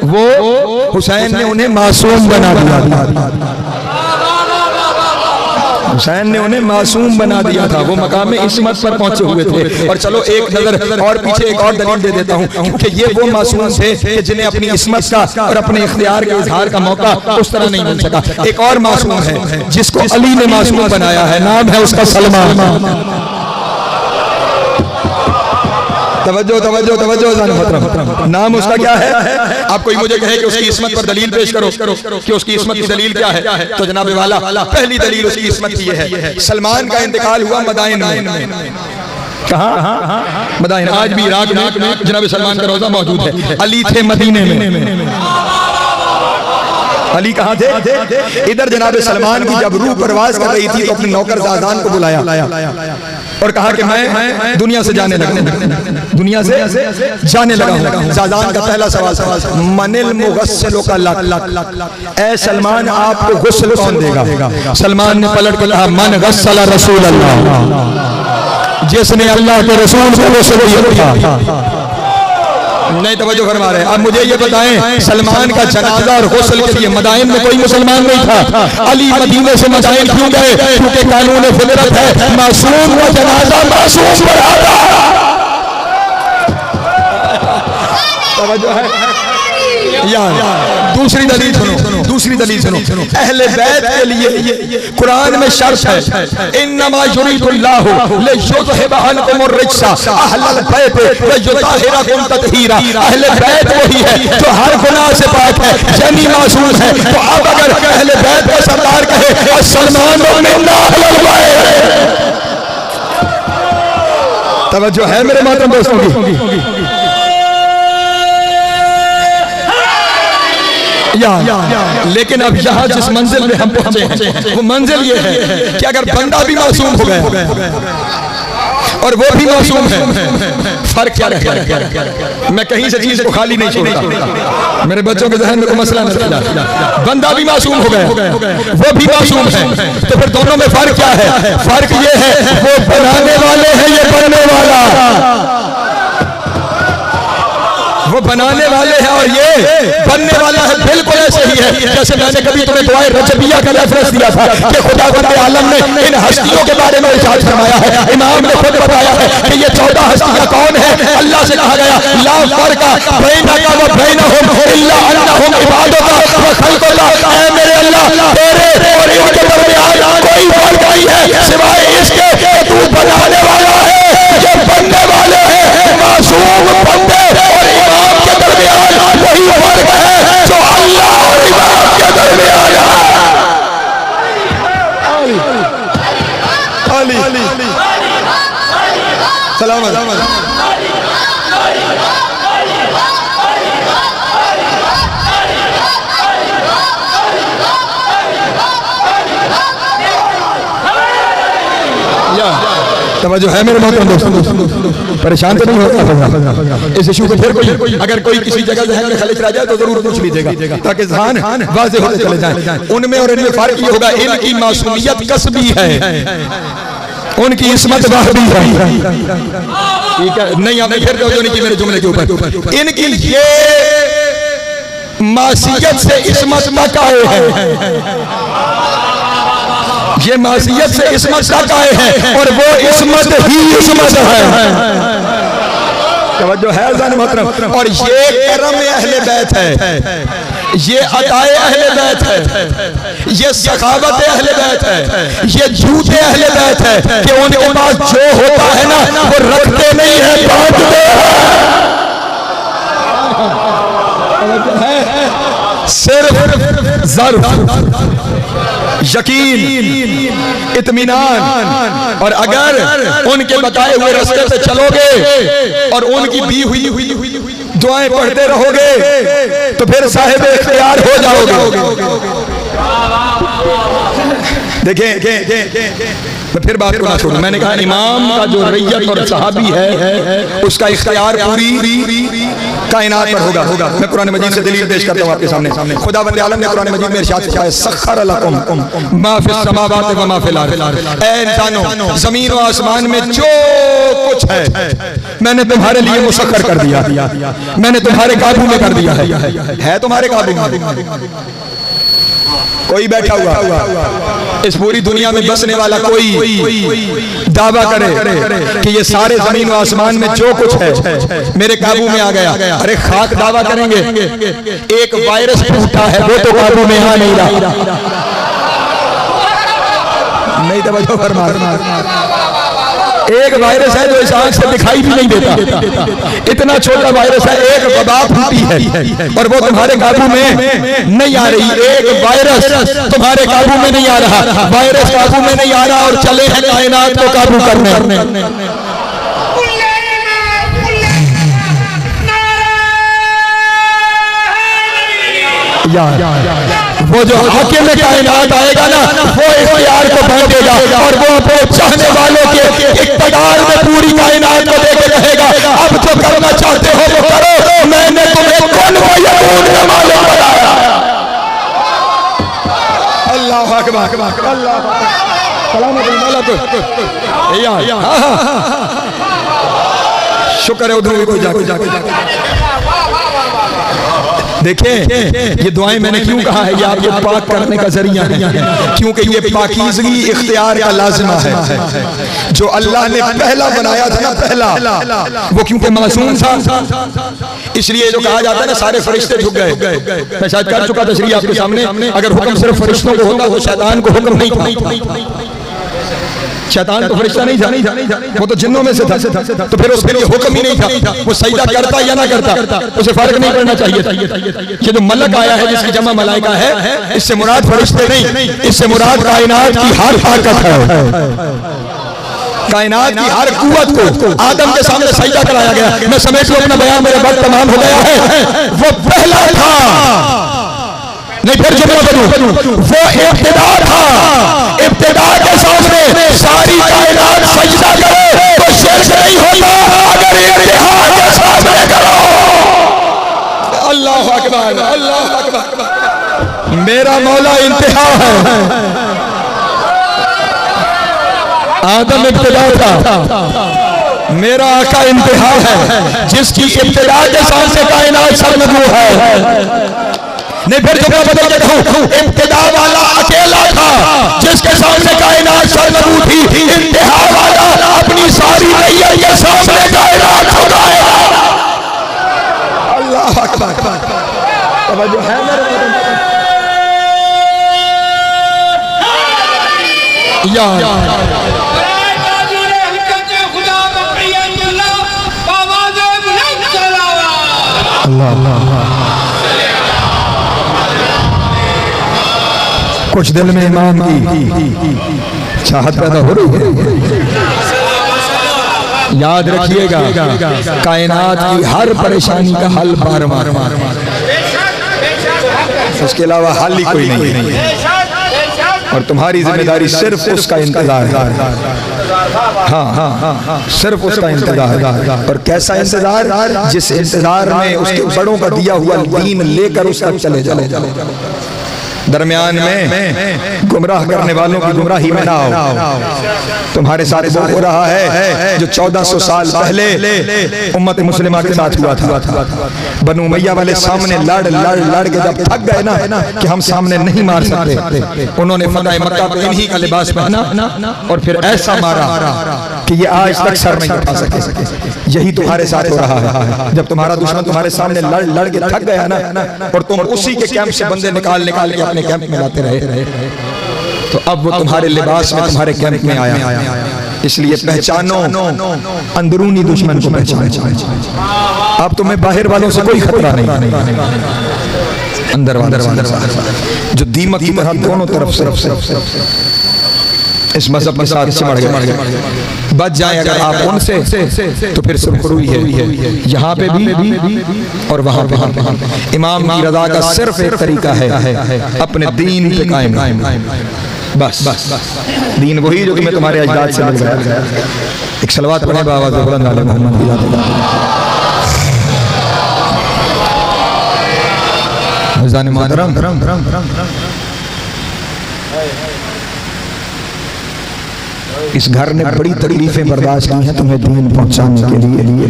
वो हुसैन ने उन्हें मासूम बना दिया, हुसैन ने उन्हें मासूम बना दिया था। वो मकाम इस्मत पर पहुंचे हुए थे। और चलो एक नजर और पीछे एक और दलील दे देता हूँ, क्योंकि ये वो मासूम थे कि जिन्हें अपनी इस्मत का और अपने इख्तियार के इजहार का मौका उस तरह नहीं मिल सका। एक और मासूम है जिसको अली ने मासूम बनाया है, नाम है उसका सलमान। तवज्जो नाम उसका क्या है? आप कोई मुझे कहे कि उसकी इस्मत पर दलील पेश करो कि उसकी इस्मत की दलील क्या है, तो जनाब वाला पहली दलील उसकी इस्मत की है, सलमान का इंतकाल हुआ मदाइन में। कहाँ? मदाइन। आज भी इराक में जनाब सलमान का रोजा मौजूद है। अली थे मदीने में। अली कहाँ थे? इधर जनाब सलमान की जब रूह परवाज कर रही थी तो अपने नौकर ज़ाज़ान को बुलाया और कहा कि मैं दुनिया से जाने लगा, दुनिया से जाने लगा हूं। ज़ाज़ान का पहला सवाल मनिल मुगस्सिलु का लक, ऐ सलमान आपको गुस्ल कौन देगा? सलमान ने पलट कर कहा मन गस्सला रसूल अल्लाह, जिसने अल्लाह के रसूल को गुस्ल दिया। नहीं तवज्जो फरमा रहे। अब मुझे ये बताएं, सलमान का जनाजा और गुस्ल के लिए मदाइन में कोई मुसलमान नहीं था। अली मदीने से मदाइन क्यों गए? क्योंकि कानून फितरत है, मासूम का जनाजा मासूम बराबर। तवज्जो है। दूसरी दलील सुनो, अहले बैत के लिए कुरान में शर्त है, इन्नमा युरीदुल्लाहु लियुज़हिबा अन्कुमुर रिज्सा अहलल बैत व युताहिरकुम तत्हीरा। अहले बैत वही है जो हर गुनाह से पाक है, यानी मासूम है। तो अब अगर अहले बैत का सरदार कहे सलमान मिन्ना अहलल बैत, तवज्जो है मेरे मोहतरम दोस्तों की। लेकिन अब यहाँ जिस मंजिल में हम पहुंचे हैं वो मंजिल ये है कि अगर बंदा भी मासूम हो गया और वो भी मासूम है, फर्क क्या रह गया? मैं कहीं से चीज को खाली नहीं छोड़ता। मेरे बच्चों के जहन में कोई मसला न रह जाए। बंदा भी मासूम हो गया, वो भी मासूम है, तो फिर दोनों में फर्क क्या है? फर्क ये है वो बनाने वाले हैं, ये बनने वाला। वो बनाने वाले हैं और ये बनने वाला है। बिल्कुल ऐसे ही है जैसे मैंने कभी तुम्हें दुआए रजबिया का रेफरेंस दिया था कि खुदावंद आलम ने इन हस्तियों के बारे में इरशाद फरमाया है। इमाम ने खुद बताया है कि ये 14 हस्तियां कौन है। अल्लाह से कहा गया ला फर्का बैनका व बैनहुम इल्ला अन्नहुम इबादुका व खल्कुका। ऐ मेरे अल्लाह, तेरे और इनके दरमियान कोई फर्क नहीं है सिवाय इसके कि तू बनाने वाला है, ये बनने वाले हैं। मासूम बंदे और इमाम के दरमियान वही फर्क है जो अल्लाह और इमाम के दरमियान है। सलामत तवज्जो है मेरे मोहतरम दोस्तों, परेशान तो नहीं होता इस इशू को। फिर कोई अगर कोई किसी जगह जहन में खलिश रह जाए तो जरूर पूछ लीजिएगा ताकि जहान वाज़ेह होते चले जाएं। उनमें और इनमें फर्क ये होगा, इनकी मासूमियत कसबी है, उनकी इस्मत वाहबी है। ठीक है, नहीं आपने फिर जो नहीं की मेरे जुमले के ऊपर। इनकी ये मासियत से इस्मत तक आए हैं, ये मासियत से इस्मत तक आए हैं और वो इस्मत ही इस्मत है। तवज्जो है जान मोहतरम। और ये करम अहले बैत है, ये अताए अहले बैत है, ये सखावत अहले बैत है, ये झूठे अहले बैत है कि उनके पास जो होता है ना वो रखते नहीं है, बांटते हैं। सिर्फ ज़र्फ, यकीन, इत्मीनान। और अगर उनके बताए हुए रास्ते पे चलोगे और उनकी दी हुई दुआएं पढ़ते रहोगे तो फिर साहिब इख्तियार हो जाओगे। देखें मैं फिर बात को ना छोड़ूं। मैंने कहा इमाम का जो रैयत और सहाबी है उसका इख्तियार पूरी कायनात पर होगा। मैं कुरान मजीद से दलील पेश करता हूँ आपके सामने। खुदावंद आलम ने कुरान मजीद में इरशाद किया है सख्खर लकुम मा फिस समावाति व मा फिल अर्द। ऐ इंसानों, जमीन और आसमान में जो कुछ है मैंने तुम्हारे लिए मुसख्खर कर दिया, मैंने तुम्हारे काबू में कर दिया है तुम्हारे काबू में। कोई बैठा हुआ इस पूरी दुनिया में बसने वाला कोई दावा करे कि ये सारे जमीन और आसमान में जो कुछ है मेरे काबू में आ गया। अरे खाक दावा करेंगे, एक वायरस फूटा है वो तो काबू में आ नहीं रहा। नहीं तवज्जो फरमा, एक वायरस है जो इस आंख से दिखाई भी नहीं देता, इतना छोटा वायरस है। एक वबा फूटी है और वो तुम्हारे काबू में नहीं आ रही। एक वायरस तुम्हारे काबू में नहीं आ रहा, वायरस काबू में नहीं आ रहा और चले हैं कायनात को काबू करने। वो जो हाकिम कायनात आएगा ना वो इख्तियार को बांटेगा और वो अपने चाहने वालों के इख्तियार में पूरी कायनात को देके कहेगा अब जो करना चाहते हो वो करो, मैंने तुम्हें कुन व यकून का मालिक बनाया। अल्लाह अकबर, अल्लाह शुक्र है उधर भी कोई जाके देखें। ये दुआएं मैंने क्यों कहा है, ये आपको पाक करने का जरिया है, क्योंकि ये पाकीज़गी इख्तियार का लाज़िमा है। जो अल्लाह ने पहला बनाया था ना, पहला वो क्योंकि मासूम था, इसलिए जो कहा जाता है ना सारे फरिश्ते झुक गए। मैं शायद कर चुका तशरीह आपके सामने। अगर हुक्म सिर्फ फरिश्तों को होता तो शैतान को हुक्म नहीं था। शैतान तो फरिश्ता नहीं था, वो तो जिन्नों में से था, तो फिर उसके लिए हुक्म ही नहीं था। वो सजदा करता या ना करता उसे फर्क नहीं पड़ना चाहिए। ये जो मलक आया है जिसकी जमा मलाइका है, इससे मुराद फरिश्ते नहीं, इससे मुराद कायनात की हर ताकत है। कायनात की हर कुव्वत को आदम के सामने सजदा कराया गया। मैं समेट लूं अपना बयान, मेरा वक्त तमाम हो गया है। वो पहला था, नहीं फिर जुमला करूं, वो इब्तिदा था। इब्तिदा के सामने सारी कायनात सजदा करे तो शिर्क नहीं होता। अगर अल्लाह अकबर, अल्लाह अकबर। मेरा मौला इंतहा है। आदम इब्तिदा था, मेरा आका इंतहा है, जिसकी इब्तिदा के सामने कायनात सरनगू है। नहीं फिर जगह बदल के कहूं, इब्तिदा वाला अकेला था जिसके सामने कायनात सरनगू थी। इंतहा वाला अपनी सारी नैयत के सामने कायनात खुदाएगा। अल्लाह अकबर। तवज्जो है मेरे कुछ दिल में इमाम की चाहत पैदा हो रही है। याद रखिएगा, कायनात की हर परेशानी का हल बार बार, उसके अलावा हल ही कोई नहीं है। और तुम्हारी जिम्मेदारी सिर्फ उसका इंतजार है। हाँ हाँ हाँ, सिर्फ उसका इंतजार। और कैसा इंतजार? जिस इंतजार में उसके बड़ों का दिया हुआ दीन लेकर उस तक चले जाओ। दरमियान में गुमराह करने वालों की गुमराही में ना आओ। तुम्हारे साथ वो हो रहा है जो 1400 साल पहले उम्मत मुस्लिमा के साथ हुआ था। बनु उमैया वाले सामने लड़ के जब थक गए ना कि हम सामने नहीं मार सकते, उन्होंने फतह मक्का पे इन्हीं का लिबास पहना और फिर ऐसा मारा कि ये आज तक सर नहीं उठा सके। यही तुम्हारे साथ हो रहा है। जब तुम्हारा दुश्मन तुम्हारे सामने लड़ के थक गया ना और तुम उसी के कैंप से बंदे निकाल के अपने कैंप में लाते रहे, तो अब वो तुम्हारे लिबास में तुम्हारे कैंप में आया। इसलिए पहचानो, अंदरूनी दुश्मन को पहचानो। अब तुम्हें बाहर वालों से कोई खतरा नहीं, अंदर जो दीमक की तरह दोनों तरफ से इस मजहब के साथ सिमट गए। बच जाए अगर आप उनसे तो फिर सुरखरुई है यहाँ पे भी और वहाँ पे। इमाम की रज़ा का सिर्फ एक तरीका है, अपने दीन पे कायम बस। दीन वही जो कि मैं तुम्हारे अजदाद से मिल गया। एक सलवात पढ़े बाबा बुलंद वाले मोहम्मद इस घर ने बड़ी तकलीफें बर्दाश्त की हैं तुम्हें दीन पहुंचाने के लिए।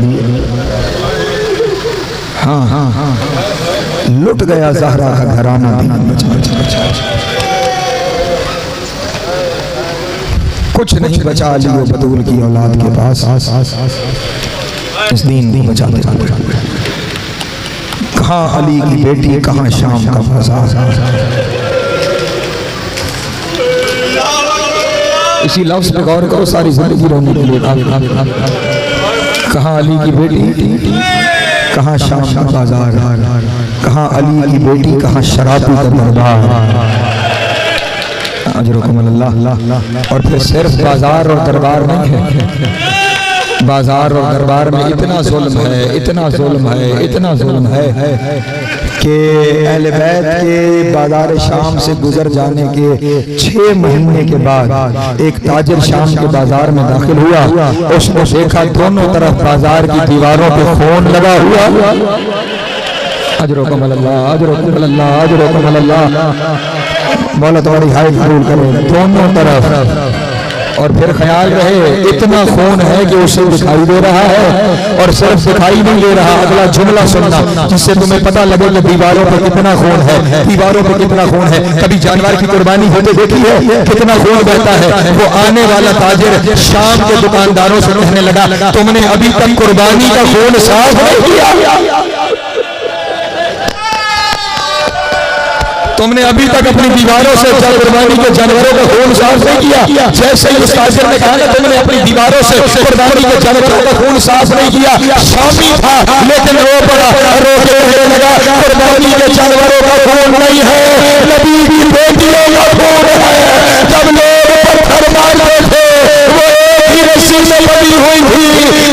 हाँ हाँ हाँ, लुट गया ज़हरा का घराना दीन बचा। कुछ नहीं बचा लियो बतूल की औलाद के पास, इस दीन को बचा। कहाँ अली की बेटी, कहाँ शाम का बाजार। इसी लफ्ज़ पे गौर करो, सारी जिंदगी रोने के लिए। कहाँ अली की बेटी, कहाँ शाम का बाजार। कहाँ अली की बेटी, कहाँ शराबी का दरबार। अल्लाह। और फिर सिर्फ बाजार और दरबार नहीं है, बाजार और दरबार में इतना जुल्म है, इतना जुल्म है, इतना जुल्म है कि अहले बैत के बाजार शाम से गुजर जाने के 6 महीने के बाद एक ताजिर शाम के बाजार में दाखिल हुआ। उसने देखा दोनों तरफ बाजार की दीवारों पे खून लगा हुआ। अजरुकुम अल्लाह, अजरुकुम अल्लाह, अजरुकुम अल्लाह। मौला तुम्हारी हाय कबूल करे दोनों तरफ। और फिर ख्याल रहे इतना खून है कि उसे दिखाई दे रहा है, और सिर्फ दिखाई नहीं दे रहा, अगला जुमला सुनना जिससे तुम्हें पता लगे कि दीवारों पर कितना खून है, दीवारों पर कितना खून है। कभी जानवर की कुर्बानी होते देखी है, कितना खून बहता है। वो आने वाला ताजिर शाम के दुकानदारों से कहने लगा, तुमने अभी तक कुर्बानी का खून साफ नहीं किया, तुमने अभी तक अपनी दीवारों से कुर्बानी के जानवरों का खून साफ नहीं किया। जैसे ही उस ताजिर ने कहा कि तुमने अपनी दीवारों से कुर्बानी के जानवरों का खून साफ नहीं किया, शामी था लेकिन रो पड़ा, रो के कहने लगा, कुर्बानी के जानवरों का खून नहीं है, नबी की बेटियों का खून है। जब लोग पत्थर मारते थे वो एक ही रस्सी में बंधी हुई थी,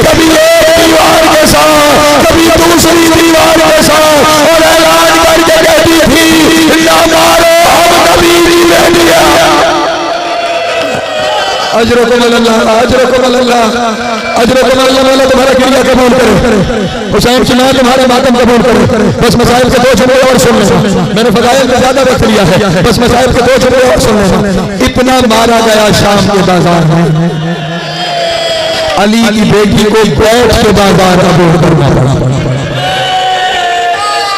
कभी एक दीवार के साथ, कभी दूसरी दीवार के साथ, और ऐलान करके कहती थी, अजरुकुम अल्लाह, अजरुकुम अल्लाह। अजर तुम्हारा तुम्हारा क्रिया कबूल करे, हुसैन की मां तुम्हारा मातम कबूल करे। बस मसाइल के दो जुमले और सुन लेना, मैंने फजाइल में ज्यादा वक्त लिया है, बस मसाइल के दो जुमले और सुन लेना। इतना मारा गया शाम के बाजार में, अली की बेटी को बैठ के बाजार अबूर करना पड़ा।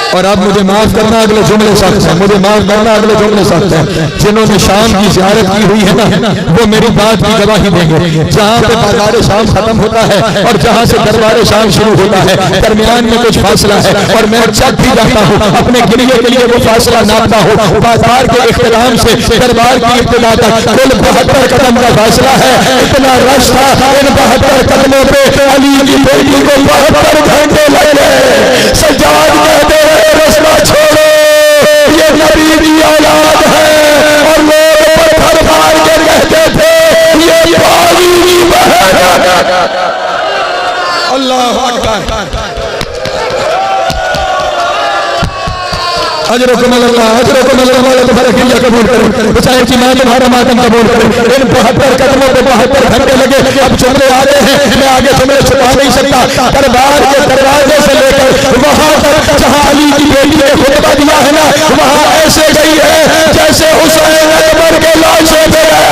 और अब मुझे माफ करना अगले जुमले सख्त है, मुझे माफ करना अगले जुमले सख्त है। जिन्होंने शाम की ज़ियारत की हुई है ना, वो मेरी बात की गवाही देंगे। जहाँ पे बाजार शाम खत्म होता है और जहाँ से दरबार शाम शुरू होता है, दरमियान में कुछ फासला है, और मैं जब भी जाता हूँ अपने गिरिए के लिए वो फासला नापता हूँ। बाजार के इख्तिताम से दरबार की इब्तिदा तक कुल 72 कदम का फासला है। इतना रश था, इन 72 कदमों पे अली की बेटी को 72 घंटे लगे। सज्जाद कहते हैं रास्ता छोड़ो, ये नबी की औलाद है। और लोग पत्थर मार के कहते थे ये बागी की बहन। अल्लाह अकबर। अजरकुम अल्लाह, अजरकुम अल्लाह तुम्हारा क्रिया कबूल करे, हुसैन की मां तुम्हारा मातम कबूल करे। इन 72 कदमों पे 72 घंटे लगे। अब जुमले आ रहे हैं, मैं आगे जुमले छुपा नहीं सकता। दरबार के दरवाजे से लेकर वहां तक जहां अली की बेटी ने खुतबा दिया है ना, वहां ऐसे गई है जैसे हुसैन अकबर के लाशों पे गया।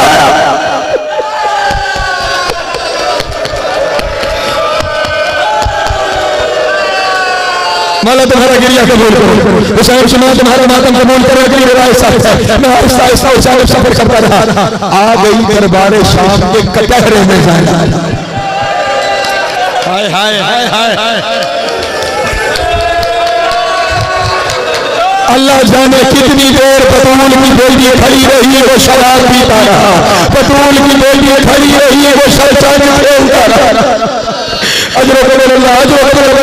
मौला तुम्हारा गिरिया कबूल करो, हुसैन की मां तुम्हारा मातम कबूल करो। अगली रिवायत साथ है, मैं आहिस्ता आहिस्ता ऊंचाई सफर करता रहा। आ गई दरबार शाम के कटहरे में जाना। हाय हाय हाय हाय हाय। अल्लाह जाने कितनी देर बतूल की बेटी खड़ी रही है, वो शराब पीता रहा। बतूल की बेटी खड़ी रही है, वो शरचाने खेलता रहा।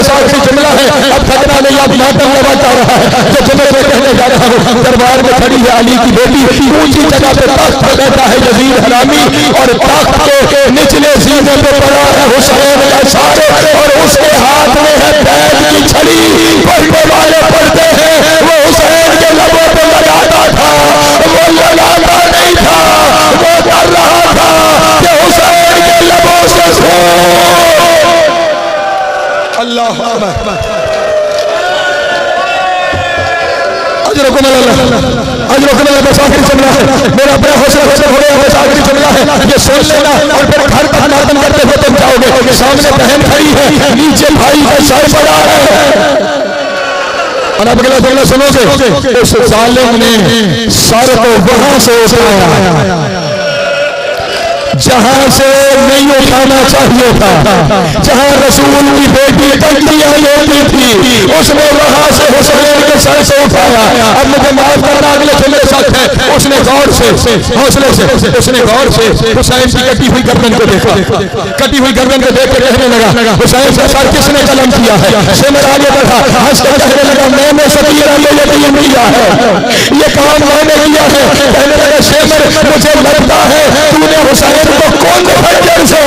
साक्षी जुमला है, अब खतरा नहीं, अब मातम लगाता रहा है। जो जुमले में कहने जा रहा हूँ, दरबार में खड़ी है अली की बेटी, ऊंची जगह पे तख्त पर बैठा है यजीद हरामी, और तख्त के निचले सीने पे पड़ा है हुसैन का सर, और उसके हाथ में है बैत की छड़ी। पढ़ने वाले पढ़ते हैं वो हुसैन के लबों पे लगाता था, वो लगाता नहीं था, वो कर रहा था कि हुसैन के लबों से अल्लाह अकबर। अजरकुम अल्लाह, अजरकुम अल्लाह। बस आखिरी जुमला है, मेरा अपना हौसला खत्म हो गया, बस आखिरी जुमला है, ये सुन लेना और फिर घर तक मातम करते हुए तुम जाओगे। सामने बहन खड़ी है, नीचे भाई का सर पड़ा है। और अब अगला जुमला सुनोगे, उस जालिम ने सर को वहां से उठाया जहां से नहीं उठाना चाहिए था, जहां रसूल की बेटी कंटियां लेती थी, उसने वहां से हुसैन के सर से उठाया। अब मुझे माफ करना, अगले जुमले साथ है, उसने गौर से हौसले से उसने गौर से हुसैन की कटी हुई गर्दन को देखा। कटी हुई गर्दन को देख कर कहने लगा, हुसैन का सर किसने कलम किया है? सिमर आगे बढ़ा, हंस कर कहने लगा, मैंने सकीरा ले यकीन किया है, ये काम मैंने किया है। कहने लगा, सिमर मुझे लगता है तूने हुसैन तो कौन खंजर से।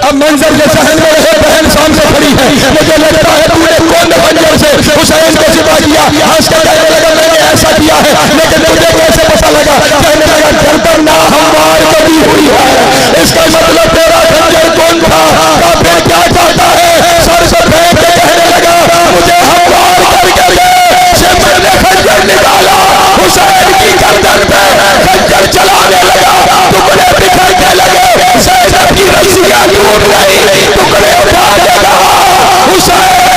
अब मंजर के सहन में रहे, बहन सामने खड़ी है, मुझे लगता है तूने कौन खंजर से हुसैन को सिपा किया। हंस कर कहने लगा, मैंने ऐसा किया है, लेकिन मुझे कैसे पता लगा? कहने लगा, गर्दन ना हमवार कभी हुई है, इसका मतलब तेरा खंजर कौन था? काफिर क्या चाहता है? सर से फेंक के कहने लगा, मुझे हमवार करके सिमर ने खंजर निकाला, हुसैन की गर्दन पे खंजर चलाने लगा, टुकड़े बिखरने लगे, ज़ैनब की रस्सियां टूट गई, टुकड़े उठा के कहा, हुसैन